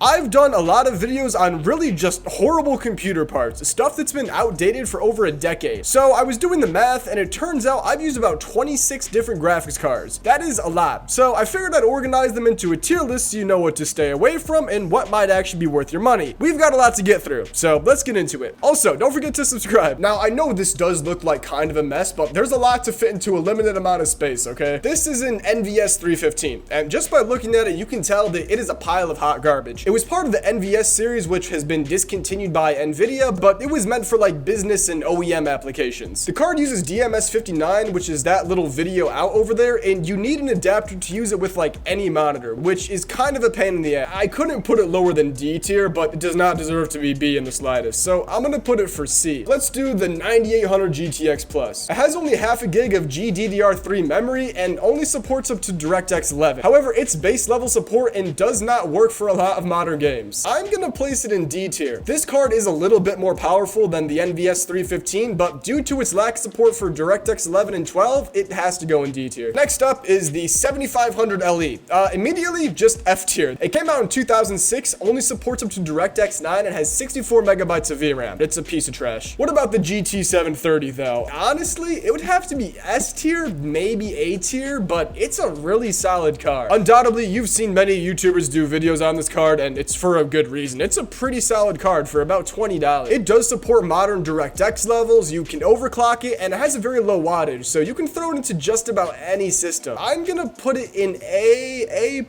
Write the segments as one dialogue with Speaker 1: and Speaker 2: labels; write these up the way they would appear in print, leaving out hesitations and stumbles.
Speaker 1: I've done a lot of videos on really just horrible computer parts, stuff that's been outdated for over a decade. So I was doing the math and it turns out I've used about 26 different graphics cards. That is a lot. So I figured I'd organize them into a tier list so you know what to stay away from and what might actually be worth your money. We've got a lot to get through, so let's get into it. Also, don't forget to subscribe. Now, I know this does look like kind of a mess, but there's a lot to fit into a limited amount of space, okay? This is an NVS 315, and just by looking at it, you can tell that it is a pile of hot garbage. It was part of the NVS series, which has been discontinued by Nvidia, but it was meant for like business and OEM applications. The card uses DMS59, which is that little video out over there, and you need an adapter to use it with like any monitor, which is kind of a pain in the ass. I couldn't put it lower than D tier, but it does not deserve to be B in the slightest, so I'm gonna put it for C. Let's do the 9800 GTX Plus. It has only half a gig of GDDR3 memory and only supports up to DirectX 11. However, it's base level support and does not work for a lot of modern games. I'm gonna place it in D tier. This card is a little bit more powerful than the NVS 315, but due to its lack of support for DirectX 11 and 12, it has to go in D tier. Next up is the 7500 LE. Immediately just F tier. It came out in 2006, only supports up to DirectX 9, and has 64 megabytes of VRAM. It's a piece of trash. What about the GT730 though? Honestly, it would have to be S tier, maybe A tier, but it's a really solid card. Undoubtedly, you've seen many YouTubers do videos on this card, and it's for a good reason. It's a pretty solid card for about $20. It does support modern DirectX levels, you can overclock it, and it has a very low wattage, so you can throw it into just about any system. I'm gonna put it in A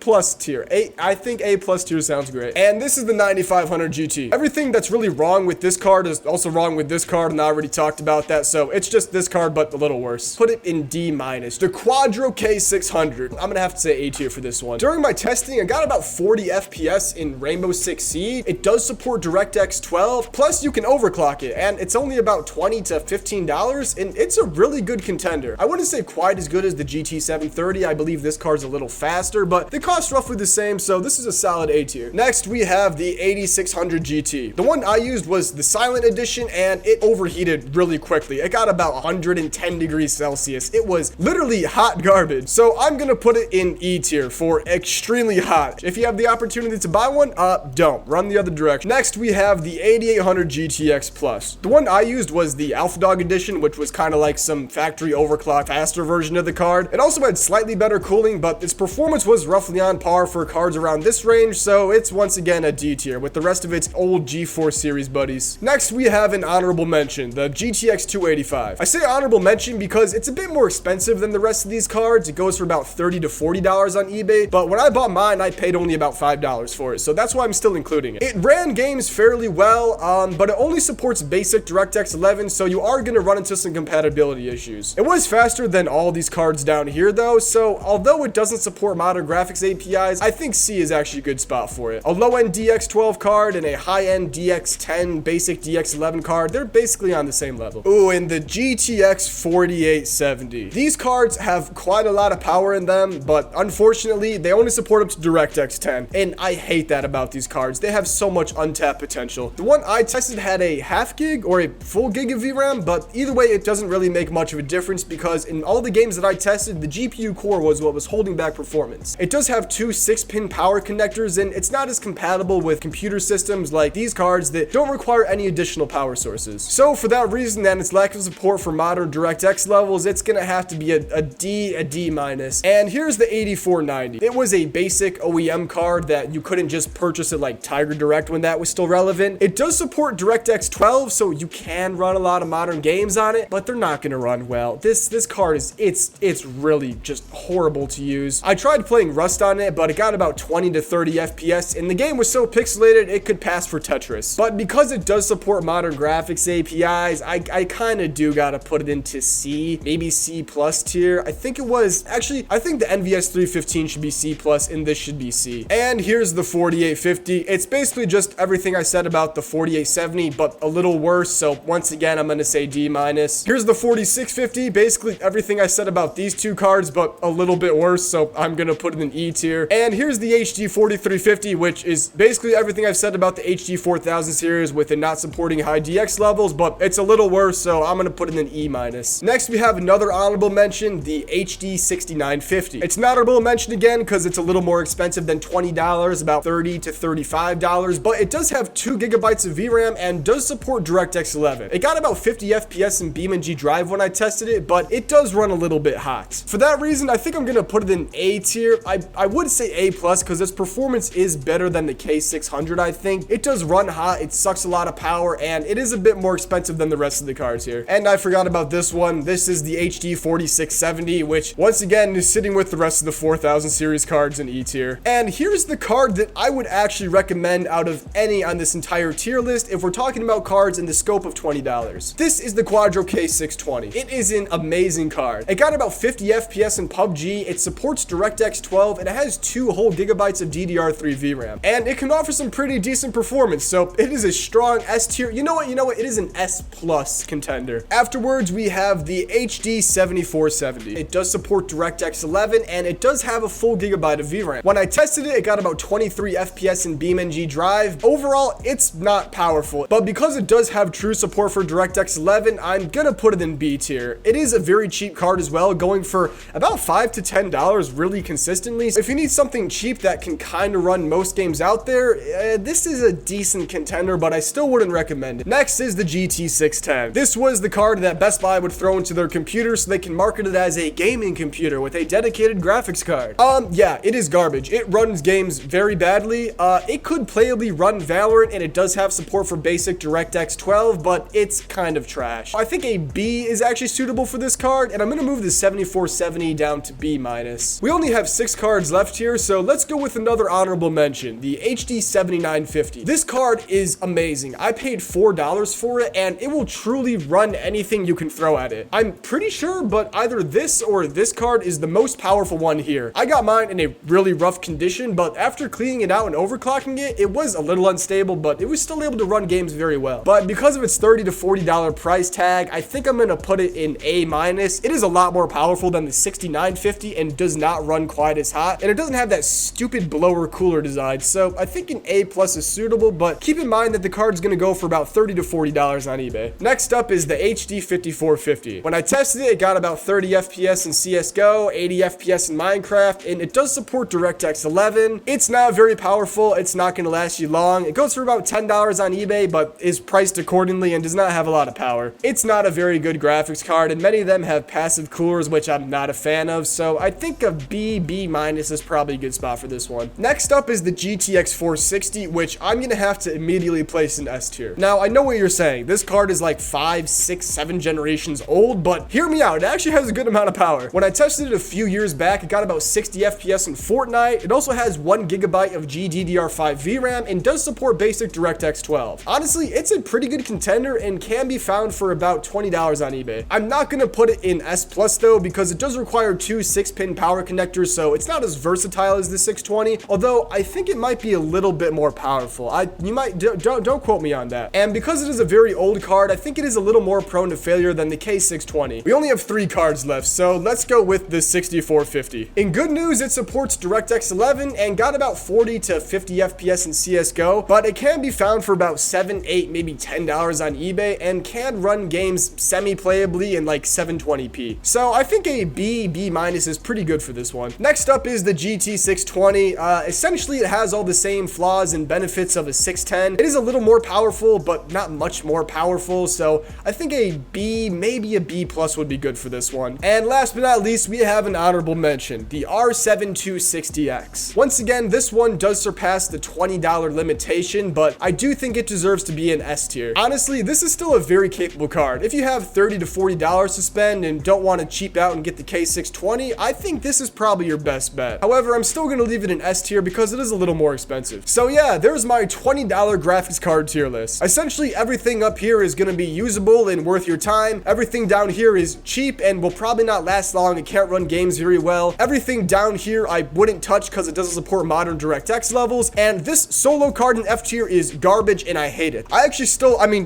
Speaker 1: plus tier. I think A plus tier sounds great. And this is the 9500 GT. Everything that's really wrong with this card is also wrong with this card, and I already talked about that, so it's just this card, but a little worse. Put it in D minus. The Quadro K600. I'm gonna have to say A tier for this one. During my testing, I got about 40 FPS in Rainbow Six Siege. It does support DirectX 12, plus you can overclock it, and it's only about $20 to $15, and it's a really good contender. I wouldn't say quite as good as the GT730. I believe this card's a little faster, but they cost roughly the same, so this is a solid A tier. Next, we have the 8600 GT. The one I used was the Silent Edition, and it overheated really quickly. It got about 110 degrees Celsius. It was literally hot garbage. So I'm gonna put it in E tier for extremely hot. If you have the opportunity to buy one, don't. Run the other direction. Next, we have the 8800 GTX Plus. The one I used was the Alpha Dog Edition, which was kind of like some factory overclock faster version of the card. It also had slightly better cooling, but its performance was roughly on par for cards around this range, so it's once again a D tier with the rest of its old G4 series buddies. Next, we have an honorable mention, the GTX 285. I say honorable mention because it's a bit more expensive than the rest of these cards. It goes for about $30 to $40 on eBay, but when I bought mine, I paid only about $5 for it, so that's why I'm still including it. It ran games fairly well, but it only supports basic DirectX 11, so you are going to run into some compatibility issues. It was faster than all these cards down here though, so although it doesn't support modern graphics APIs, I think C is actually a good spot for it. A low-end DX12 card and a high-end DX10 basic DX11 card, they're basically on the same level. Ooh, and the GTX 4870. These cards have quite a lot of power in them, but unfortunately, they only support up to DirectX 10, and I hate that about these cards. They have so much untapped potential. The one I tested had a half gig or a full gig of VRAM, but either way, it doesn't really make much of a difference because in all the games that I tested, the GPU core was what was holding back performance. It does have two 6-pin power connectors, and it's not as compatible with computer systems like these cards that don't require any additional power sources. So for that reason and its lack of support for modern DirectX levels, it's gonna have to be a D minus. And here's the 8490. It was a basic OEM card that you couldn't just purchase it like Tiger Direct when that was still relevant. It does support DirectX 12, so you can run a lot of modern games on it, but they're not gonna run well. This card is, it's really just horrible to use. I tried playing Rust on it, but it got about 20 to 30 FPS, and the game was so pixelated it could pass for Tetris. But because it does support modern graphics APIs, I kind of do gotta put it into C, maybe C plus tier. I think the NVS 315 should be C plus, and this should be C. And here's the 4850. It's basically just everything I said about the 4870, but a little worse, so once again, I'm gonna say D minus. Here's the 4650, basically everything I said about these two cards, but a little bit worse, so I'm gonna put it it in E tier. And here's the HD 4350, which is basically everything I've said about the HD 4000 series with it not supporting high DX levels, but it's a little worse, so I'm gonna put it in an E minus. Next, we have another honorable mention, the HD 6950. It's an honorable mention again because it's a little more expensive than $20, about $30 to $35, but it does have 2 gigabytes of VRAM and does support DirectX 11. It got about 50 FPS in BeamNG Drive when I tested it, but it does run a little bit hot. For that reason, I think I'm gonna put it in A tier. I would say A plus because its performance is better than the K600, I think. It does run hot, it sucks a lot of power, and it is a bit more expensive than the rest of the cards here. And I forgot about this one. This is the HD 4670, which once again is sitting with the rest of the 4000 series cards in E tier. And here's the card that I would actually recommend out of any on this entire tier list if we're talking about cards in the scope of $20. This is the Quadro K620. It is an amazing card. It got about 50 FPS in PUBG, it supports DirectX 12, and it has 2 whole gigabytes of DDR3 VRAM. And it can offer some pretty decent performance, so it is a strong S tier. You know what, it is an S plus contender. Afterwards, we have the HD 7470. It does support DirectX 11, and it does have a full gigabyte of VRAM. When I tested it, it got about 23 FPS in BeamNG Drive. Overall, it's not powerful, but because it does have true support for DirectX 11, I'm gonna put it in B tier. It is a very cheap card as well, going for about $5 to $10 really consistently. So if you need something cheap that can kind of run most games out there, this is a decent contender, but I still wouldn't recommend it. Next is the GT610. This was the card that Best Buy would throw into their computer so they can market it as a gaming computer with a dedicated graphics card. Yeah, it is garbage. It runs games very badly. It could playably run Valorant, and it does have support for basic DirectX 12, but it's kind of trash. I think a B is actually suitable for this card, and I'm gonna move the 7470 down to B minus. We only have 6 cards left here, so let's go with another honorable mention, the HD 7950. This card is amazing. I paid $4 for it, and it will truly run anything you can throw at it. I'm pretty sure, but either this or this card is the most powerful one here. I got mine in a really rough condition, but after cleaning it out and overclocking it, it was a little unstable, but it was still able to run games very well. But because of its $30 to $40 price tag, I think I'm gonna put it in A minus. It is a lot more powerful than the 6950 and does not run quite as hot, and it doesn't have that stupid blower cooler design, so I think an A plus is suitable, but keep in mind that the card's gonna go for about $30 to $40 on eBay. Next up is the HD 5450. When I tested it, it got about 30 FPS in CSGO, 80 FPS in Minecraft, and it does support DirectX 11. It's not very powerful, it's not gonna last you long. It goes for about $10 on eBay, but is priced accordingly and does not have a lot of power. It's not a very good graphics card, and many of them have passive coolers, which I'm not a fan of, so I think a B minus is probably a good spot for this one. Next up is the GTX 460, which I'm gonna have to immediately place in S tier. Now, I know what you're saying. This card is like 5, 6, 7 generations old, but hear me out. It actually has a good amount of power. When I tested it a few years back, it got about 60 FPS in Fortnite. It also has 1 gigabyte of GDDR5 VRAM and does support basic DirectX 12. Honestly, it's a pretty good contender and can be found for about $20 on eBay. I'm not gonna put it in S plus though, because it does require 2 6-pin power connectors, so it's not as versatile as the 620, although I think it might be a little bit more powerful. Don't quote me on that. And because it is a very old card, I think it is a little more prone to failure than the K620. We only have 3 cards left, so let's go with the 6450. In good news, it supports DirectX 11 and got about 40 to 50 FPS in CSGO, but it can be found for about $7, $8, maybe $10 on eBay and can run games semi-playably in like 720p. So I think a B minus is pretty good for this one. Next up is the GT620. Essentially, it has all the same flaws and benefits of a 610. It is a little more powerful, but not much more powerful, so I think a B, maybe a B plus would be good for this one. And last but not least, we have an honorable mention, the R7260X. Once again, this one does surpass the $20 limitation, but I do think it deserves to be an S tier. Honestly, this is still a very capable card. If you have $30 to $40 to spend and don't want to cheap out and get the K620, I think this is probably your best bet. However, I'm still going to leave it in S tier because it is a little more expensive. So yeah, there's my $20 graphics card tier list. Essentially, everything up here is going to be usable and worth your time. Everything down here is cheap and will probably not last long. It can't run games very well. Everything down here I wouldn't touch because it doesn't support modern DirectX levels. And this solo card in F tier is garbage and I hate it. I actually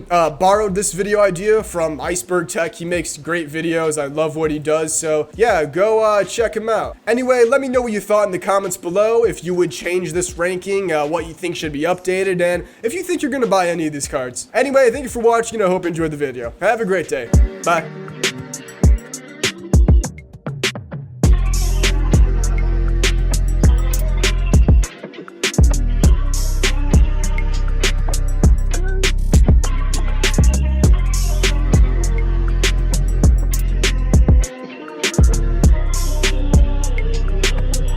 Speaker 1: borrowed this video idea from Iceberg Tech. He makes great videos. I love what he does. So yeah, go check him out. Anyway, let me me know what you thought in the comments below, if you would change this ranking, what you think should be updated, and if you think you're gonna buy any of these cards. Anyway, thank you for watching, and I hope you enjoyed the video. Have a great day. Bye.